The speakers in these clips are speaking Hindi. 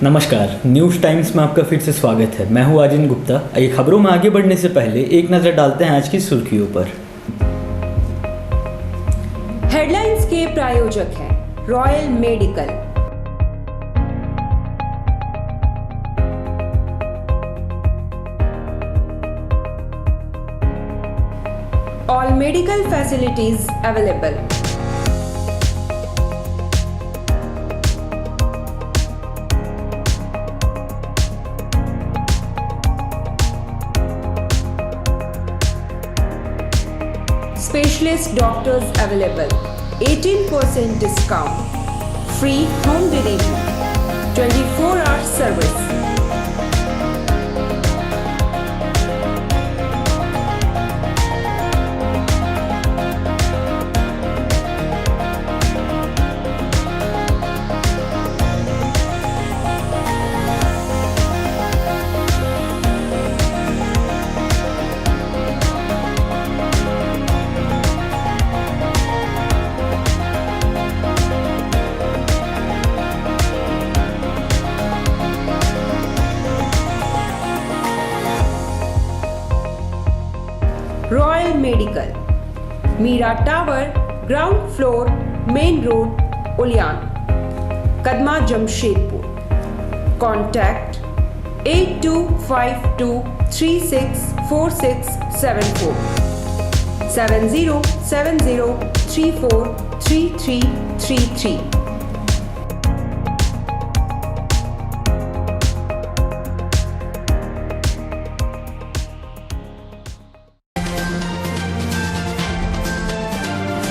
नमस्कार, न्यूज़ टाइम्स में आपका फिर से स्वागत है। मैं हूं आजिन गुप्ता। ये खबरों में आगे बढ़ने से पहले एक नज़र डालते हैं आज की सुर्खियों पर। हेडलाइंस के प्रायोजक हैं royal medical. All medical facilities available. Specialist doctors available. 18% discount. Free home delivery. 24-hour service. Royal Medical, Meera Tower, ground floor, main road, Uliyan, Kadma, Jamshedpur. Contact 8252364674 7070343333।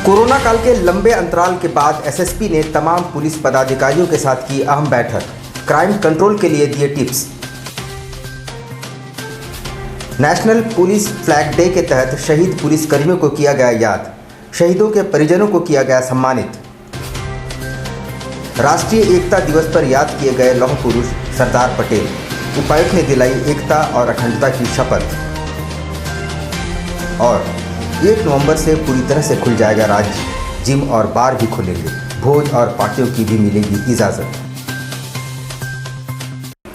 Corona काल के लंबे अंतराल के बाद एसएसपी ने तमाम पुलिस पदाधिकारियों के साथ की अहम बैठक, क्राइम कंट्रोल के लिए दिए tips. National police flag day के तहत शहीद पुलिसकर्मियों को किया गया याद, शहीदों के परिजनों को किया गया सम्मानित। राष्ट्रीय एकता दिवस पर याद किए गए लौह पुरुष सरदार पटेल, उपायुक्त ने दिलाई एकता और अखंडता की शपथ। और 1 नवंबर से पूरी तरह से खुल जाएगा राज्य, जिम और बार भी खुलेंगे, भोज और पार्टियों की भी मिलेगी इजाज़त।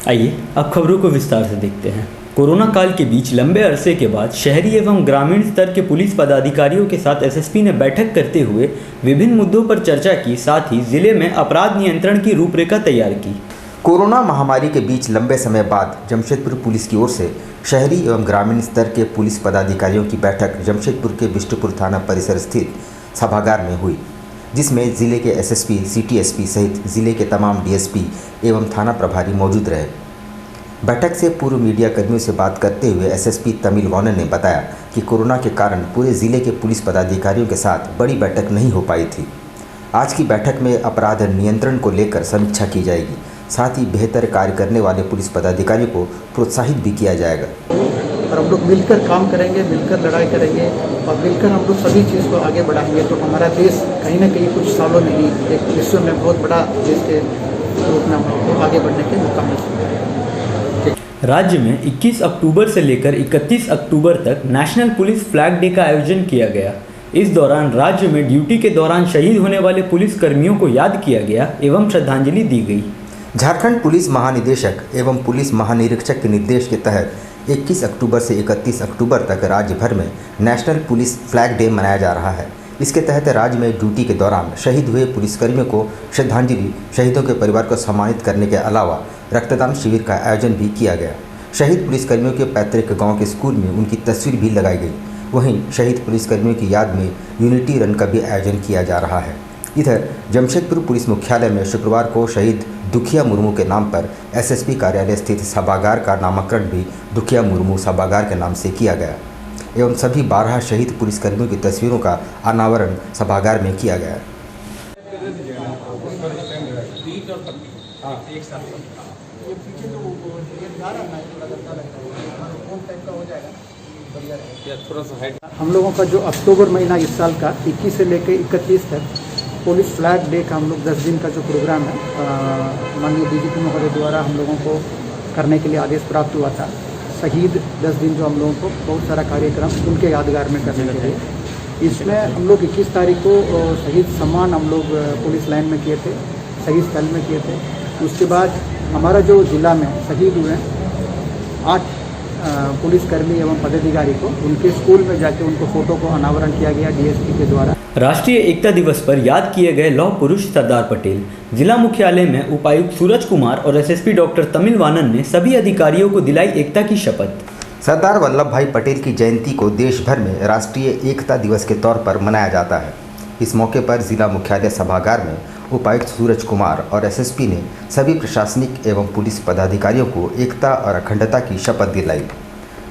आइए अब खबरों को विस्तार से देखते हैं। कोरोना काल के बीच लंबे अरसे के बाद शहरी एवं ग्रामीण स्तर के पुलिस पदाधिकारियों के साथ एसएसपी ने बैठक करते हुए विभिन्न मुद्दों पर चर्चा की, साथ ही जिले में अपराध नियंत्रण की रूपरेखा तैयार की। कोरोना महामारी के बीच लंबे समय बाद जमशेदपुर पुलिस की ओर से शहरी एवं ग्रामीण स्तर के पुलिस पदाधिकारियों की बैठक जमशेदपुर के बिष्टुपुर थाना परिसर स्थित सभागार में हुई, जिसमें जिले के एसएसपी, सिटी एसपी सहित जिले के तमाम डीएसपी एवं थाना प्रभारी मौजूद रहे। बैठक से पूर्व मीडिया कर्मियों से बात करते हुए एसएसपी तमिल वानन ने बताया कि कोरोना के कारण पूरे जिले के पुलिस पदाधिकारियों के साथ बड़ी बैठक नहीं हो पाई थी। आज की बैठक में अपराध नियंत्रण को लेकर समीक्षा की जाएगी, साथ ही बेहतर कार्य करने वाले पुलिस पदाधिकारियों को प्रोत्साहित भी किया जाएगा। और हम लोग मिलकर काम करेंगे, मिलकर लड़ाई करेंगे और मिलकर हम लोग सभी चीज़ को आगे बढ़ाएंगे तो हमारा देश कहीं ना कहीं कुछ सालों में ही एक विश्व में बहुत बड़ा देश के रूप में हमको आगे बढ़ने के मौका मिल सकता है। राज्य में 21 अक्टूबर से लेकर 31 अक्टूबर तक नेशनल पुलिस फ्लैग डे का आयोजन किया गया। इस दौरान राज्य में ड्यूटी के दौरान शहीद होने वाले पुलिस कर्मियों को याद किया गया एवं श्रद्धांजलि दी गई। झारखंड पुलिस महानिदेशक एवं पुलिस महानिरीक्षक के निर्देश के तहत 21 अक्टूबर से 31 अक्टूबर तक राज्य भर में नेशनल पुलिस फ्लैग डे मनाया जा रहा है। इसके तहत राज्य में ड्यूटी के दौरान शहीद हुए पुलिसकर्मियों को श्रद्धांजलि, शहीदों के परिवार को सम्मानित करने के अलावा रक्तदान शिविर का आयोजन भी किया गया। शहीद पुलिसकर्मियों के पैतृक गाँव के स्कूल में उनकी तस्वीर भी लगाई गई। वहीं शहीद पुलिसकर्मियों की याद में यूनिटी रन का भी आयोजन किया जा रहा है। इधर जमशेदपुर पुलिस मुख्यालय में शुक्रवार को शहीद दुखिया मुर्मू के नाम पर एसएसपी कार्यालय स्थित सभागार का नामकरण भी दुखिया मुर्मू सभागार के नाम से किया गया एवं सभी 12 शहीद पुलिसकर्मियों की तस्वीरों का अनावरण सभागार में किया गया। हम लोगों का जो अक्टूबर महीना इस साल का 21 से लेकर 31 तक पुलिस फ्लैग डे का हम लोग 10 दिन का जो प्रोग्राम है माननीय डीजीपी महोदय द्वारा हम लोगों को करने के लिए आदेश प्राप्त हुआ था। शहीद 10 दिन जो हम लोगों को बहुत सारा कार्यक्रम उनके यादगार में करने के लिए, इसमें हम लोग 21 तारीख को शहीद सम्मान हम लोग पुलिस लाइन में किए थे, शहीद स्थल में किए थे। उसके बाद हमारा जो जिला में शहीद हुए 8 पुलिसकर्मी एवं पदाधिकारी को उनके स्कूल में जाके उनको फोटो को अनावरण किया गया डीएसपी के द्वारा। राष्ट्रीय एकता दिवस पर याद किए गए लौह पुरुष सरदार पटेल। जिला मुख्यालय में उपायुक्त सूरज कुमार और एसएसपी डॉक्टर तमिल वानन ने सभी अधिकारियों को दिलाई एकता की शपथ। सरदार वल्लभ भाई पटेल की जयंती को देश भर में राष्ट्रीय एकता दिवस के तौर पर मनाया जाता है। इस मौके पर जिला मुख्यालय सभागार में उपायुक्त सूरज कुमार और एसएसपी ने सभी प्रशासनिक एवं पुलिस पदाधिकारियों को एकता और अखंडता की शपथ दिलाई।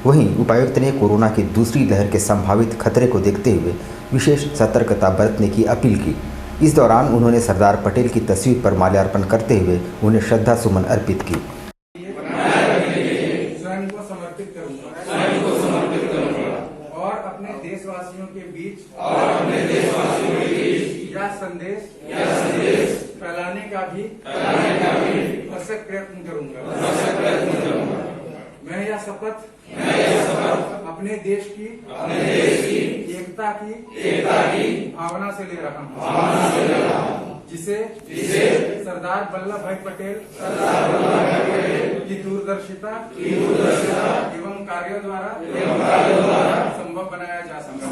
वहीं उपायुक्त ने कोरोना की दूसरी लहर के संभावित खतरे को देखते हुए विशेष सतर्कता बरतने की अपील की। इस दौरान उन्होंने सरदार पटेल की तस्वीर पर माल्यार्पण करते हुए उन्हें श्रद्धा सुमन अर्पित की। स्वयं को समर्पित करूंगा और अपने देशवासियों के बीच यह संदेश फैलाने का भी भरसक प्रयत्न करूंगा। मैं यह शपथ अपने देश की एकता की भावना से ले रहा हूँ, जिसे सरदार वल्लभ भाई पटेल की दूरदर्शिता एवं कार्यों द्वारा संभव बनाया जा सका।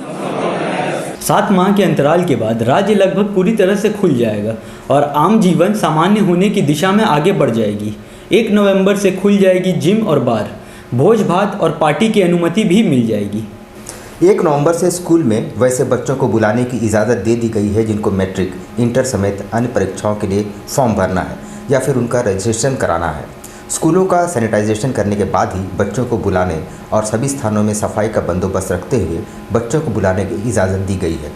7 माह के अंतराल के बाद राज्य लगभग पूरी तरह से खुल जाएगा और आम जीवन सामान्य होने की दिशा में आगे बढ़ जाएगी। 1 नवंबर से खुल जाएगी जिम और बार, भोज भात और पार्टी की अनुमति भी मिल जाएगी। 1 नवंबर से स्कूल में वैसे बच्चों को बुलाने की इजाज़त दे दी गई है जिनको मैट्रिक, इंटर समेत अन्य परीक्षाओं के लिए फॉर्म भरना है या फिर उनका रजिस्ट्रेशन कराना है। स्कूलों का सैनिटाइजेशन करने के बाद ही बच्चों को बुलाने और सभी स्थानों में सफाई का बंदोबस्त रखते हुए बच्चों को बुलाने की इजाज़त दी गई है।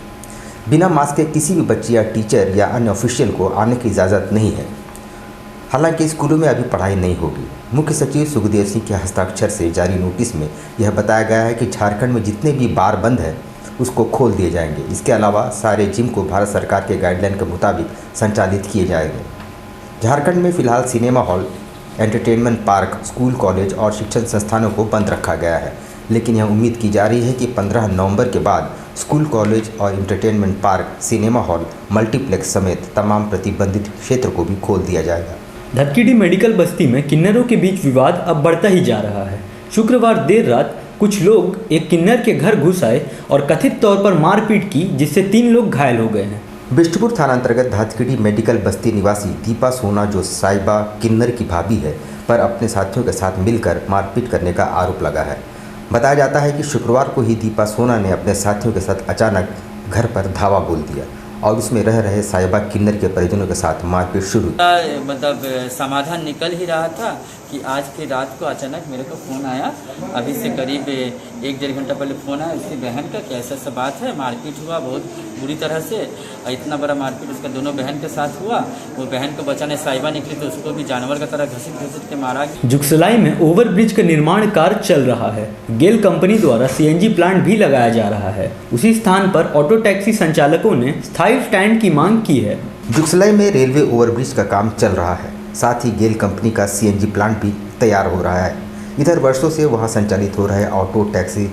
बिना मास्क के किसी भी बच्चे या टीचर या अन्य ऑफिशियल को आने की इजाज़त नहीं है। हालांकि स्कूलों में अभी पढ़ाई नहीं होगी। मुख्य सचिव सुखदेव सिंह के हस्ताक्षर से जारी नोटिस में यह बताया गया है कि झारखंड में जितने भी बार बंद है उसको खोल दिए जाएंगे। इसके अलावा सारे जिम को भारत सरकार के गाइडलाइन के मुताबिक संचालित किए जाएंगे। झारखंड में फिलहाल cinema hall, entertainment park, school, college और शिक्षण संस्थानों को बंद रखा गया है, लेकिन यह उम्मीद की जा रही है कि 15 नवंबर के बाद स्कूल, कॉलेज और entertainment park, cinema hall, multiplex समेत तमाम प्रतिबंधित क्षेत्र को भी खोल दिया जाएगा। धतकीडी मेडिकल बस्ती में किन्नरों के बीच विवाद अब बढ़ता ही जा रहा है। शुक्रवार देर रात कुछ लोग एक किन्नर के घर घुस आए और कथित तौर पर मारपीट की, जिससे 3 लोग घायल हो गए हैं। बिष्टपुर थाना अंतर्गत धतकीडी मेडिकल बस्ती निवासी दीपा सोना, जो साहिबा किन्नर की भाभी है, पर अपने साथियों के साथ मिलकर मारपीट करने का आरोप लगा है। बताया जाता है कि शुक्रवार को ही दीपा सोना ने अपने साथियों के साथ अचानक घर पर धावा बोल दिया और उसमें रह रहे साहिबा किन्नर के परिजनों के साथ मारपीट शुरू। मतलब समाधान निकल ही रहा था कि आज की रात को अचानक मेरे को फ़ोन आया, अभी से करीब 1-1.5 घंटा पहले फ़ोन आया उसकी बहन का कि ऐसा बात है, मारपीट हुआ बहुत बुरी तरह से। इतना बड़ा मारपीट उसका दोनों बहन के साथ हुआ। वो बहन को बचाने साहिबा निकली तो उसको भी जानवर की तरह घसीट के मारा गया। जुगसलाई में ओवरब्रिज का निर्माण कार्य चल रहा है। गेल कंपनी द्वारा सीएनजी प्लांट भी लगाया जा रहा है। उसी स्थान पर ऑटो टैक्सी संचालकों ने स्थायी स्टैंड की मांग की है। जुगसलाई में रेलवे ओवरब्रिज का काम चल रहा है, साथ ही गेल कंपनी का सीएनजी प्लांट भी तैयार हो रहा है। इधर वर्षों से वहां संचालित हो रहे ऑटो टैक्सी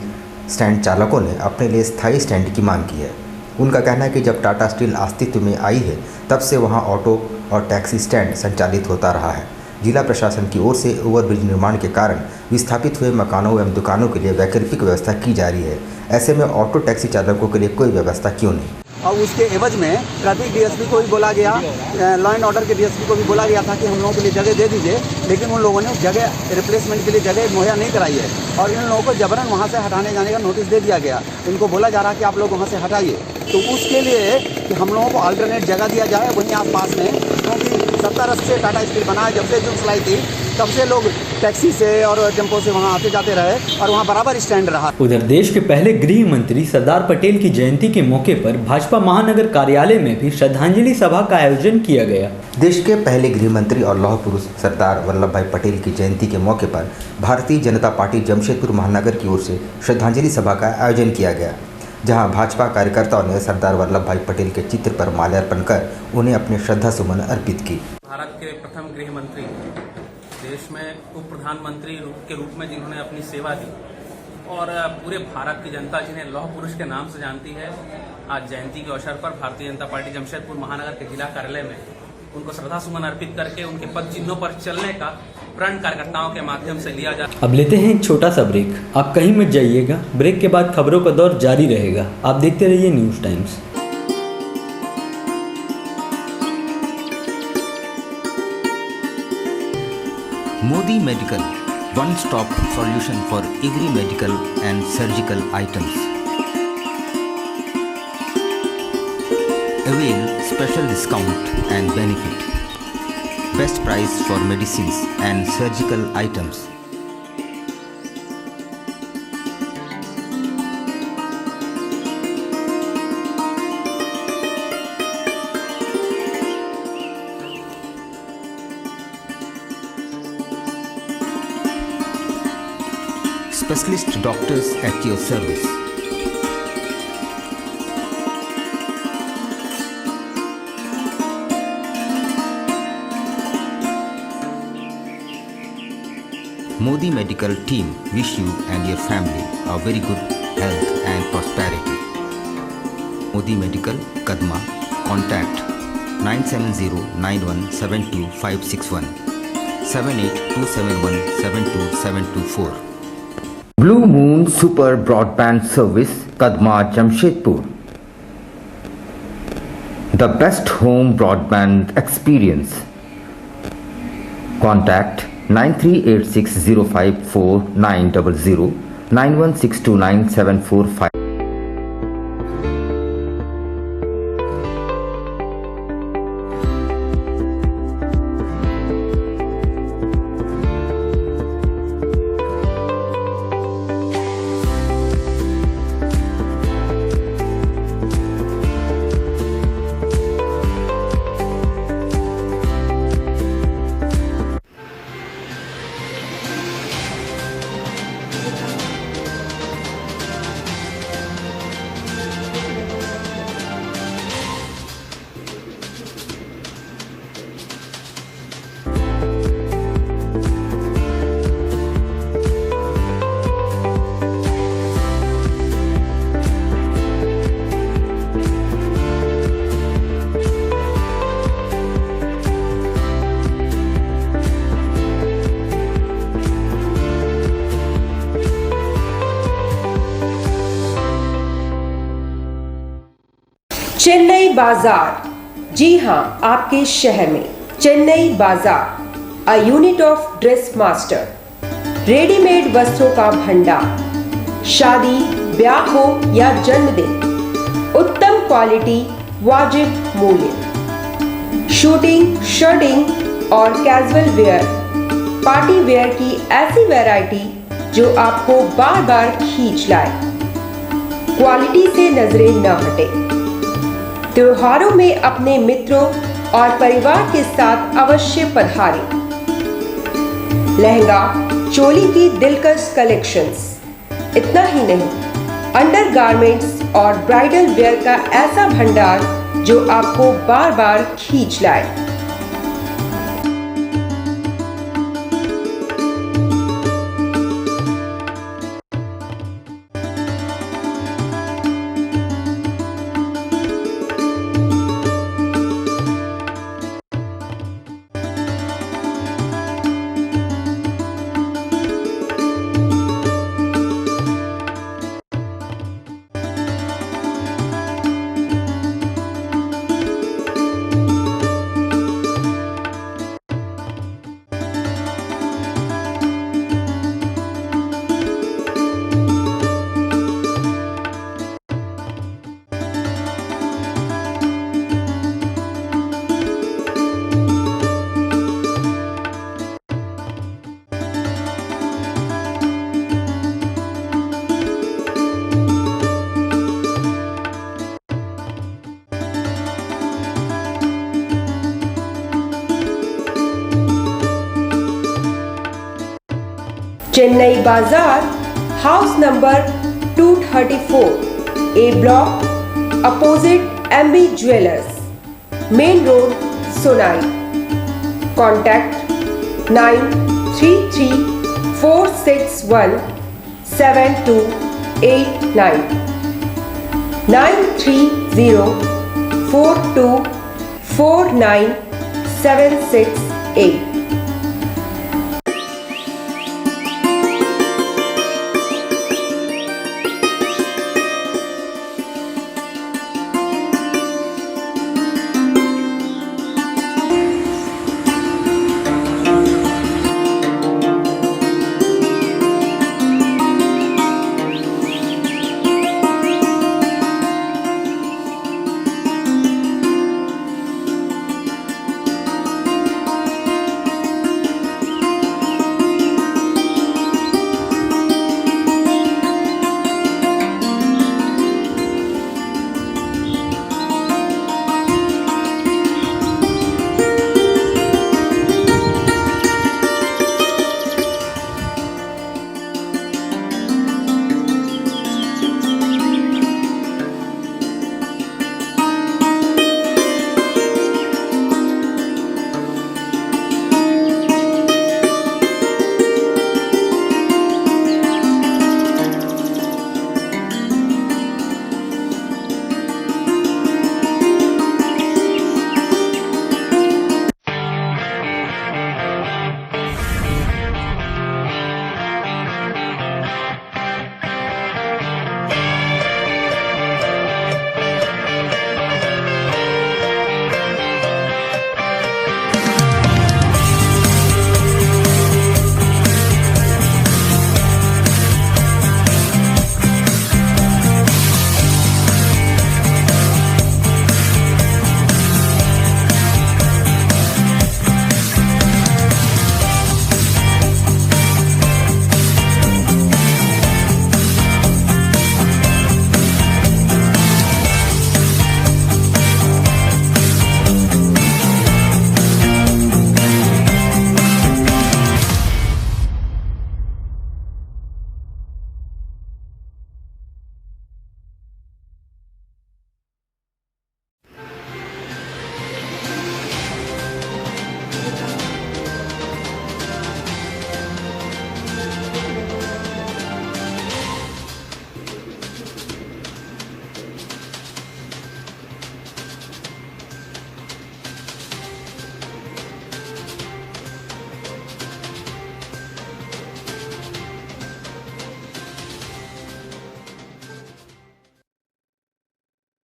स्टैंड चालकों ने अपने लिए स्थायी स्टैंड की मांग की है। उनका कहना है कि जब टाटा स्टील अस्तित्व में आई है तब से वहां ऑटो और टैक्सी स्टैंड संचालित होता रहा है। जिला प्रशासन की ओर से ओवरब्रिज निर्माण के कारण विस्थापित हुए मकानों एवं दुकानों के लिए वैकल्पिक व्यवस्था की जा रही है। ऐसे में ऑटो टैक्सी चालकों के लिए कोई व्यवस्था क्यों नहीं? और उसके एवज में ट्रैफिक डीएसपी को भी बोला गया, लॉ एंड ऑर्डर के डीएसपी को भी बोला गया था कि हम लोगों के लिए जगह दे दीजिए, लेकिन उन लोगों ने जगह रिप्लेसमेंट के लिए जगह मुहैया नहीं कराई है और इन लोगों को जबरन वहाँ से हटाने जाने का नोटिस दे दिया गया। इनको बोला जा रहा कि आप लोग वहाँ से हटाइए। तो उसके लिए कि हम लोगों को अल्टरनेट जगह दिया जाए वहीं आसपास में, क्योंकि 70 से टाटा स्टील बनाया जब से जुगसलाई थी तब से लोग टैक्सी से और टेम्पो से वहाँ आते जाते रहे और वहाँ बराबर स्टैंड रहा। उधर देश के पहले गृह मंत्री सरदार पटेल की जयंती के मौके पर भाजपा महानगर कार्यालय में भी श्रद्धांजलि सभा का आयोजन किया गया। देश के पहले गृह मंत्री और लौह पुरुष सरदार वल्लभ भाई पटेल की जयंती के मौके पर भारतीय जनता पार्टी जमशेदपुर महानगर की ओर से श्रद्धांजलि सभा का आयोजन किया गया, जहां भाजपा कार्यकर्ताओं ने सरदार वल्लभ भाई पटेल के चित्र पर माल्यार्पण कर उन्हें अपने श्रद्धा सुमन अर्पित की। भारत के प्रथम गृह मंत्री, देश में उप प्रधानमंत्री के रूप में जिन्होंने अपनी सेवा दी और पूरे भारत की जनता जिन्हें लौह पुरुष के नाम से जानती है, आज जयंती के अवसर पर भारतीय जनता पार्टी जमशेदपुर महानगर के जिला कार्यालय में उनको श्रद्धा सुमन अर्पित करके उनके पद चिन्हों पर चलने का प्रण कार्यकर्ताओं के माध्यम से लिया जाए। अब लेते हैं एक छोटा सा ब्रेक। आप कहीं मत जाइएगा, ब्रेक के बाद खबरों का दौर जारी रहेगा। आप देखते रहिए news times. Modi medical, one stop solution for every medical and surgical items. Avail special discount and benefit. Best price for medicines and surgical items. Specialist doctors at your service. Modi Medical team wish you and your family a very good health and prosperity. Modi Medical, Kadma. Contact 9709172561 78271 Blue Moon Super Broadband Service, Kadma, Jamshedpur. The best home broadband experience. Contact 9386054900 91629745. Chennai बाजार, जी हाँ, आपके शहर में चेन्नई बाजार, a unit of dress master, readymade वस्त्रों का भंडार। शादी, ब्याह हो या जन्मदिन, उत्तम क्वालिटी, वाजिब मूल्य। शूटिंग, शर्टिंग और कैजुअल वेयर, पार्टी वेयर की ऐसी वैरायटी जो आपको बार बार खींच लाए। क्वालिटी से नजरें न हटे। त्योहारों में अपने मित्रों और परिवार के साथ अवश्य पधारें। लहंगा, चोली की दिलकश कलेक्शंस। इतना ही नहीं, अंडरगारमेंट्स और ब्राइडल वेयर का ऐसा भंडार जो आपको बार बार खींच लाए। Chennai Bazar, house number 234, A block, opposite MB jewellers, main road, Sonai. Contact 9334617289 9304249744 768।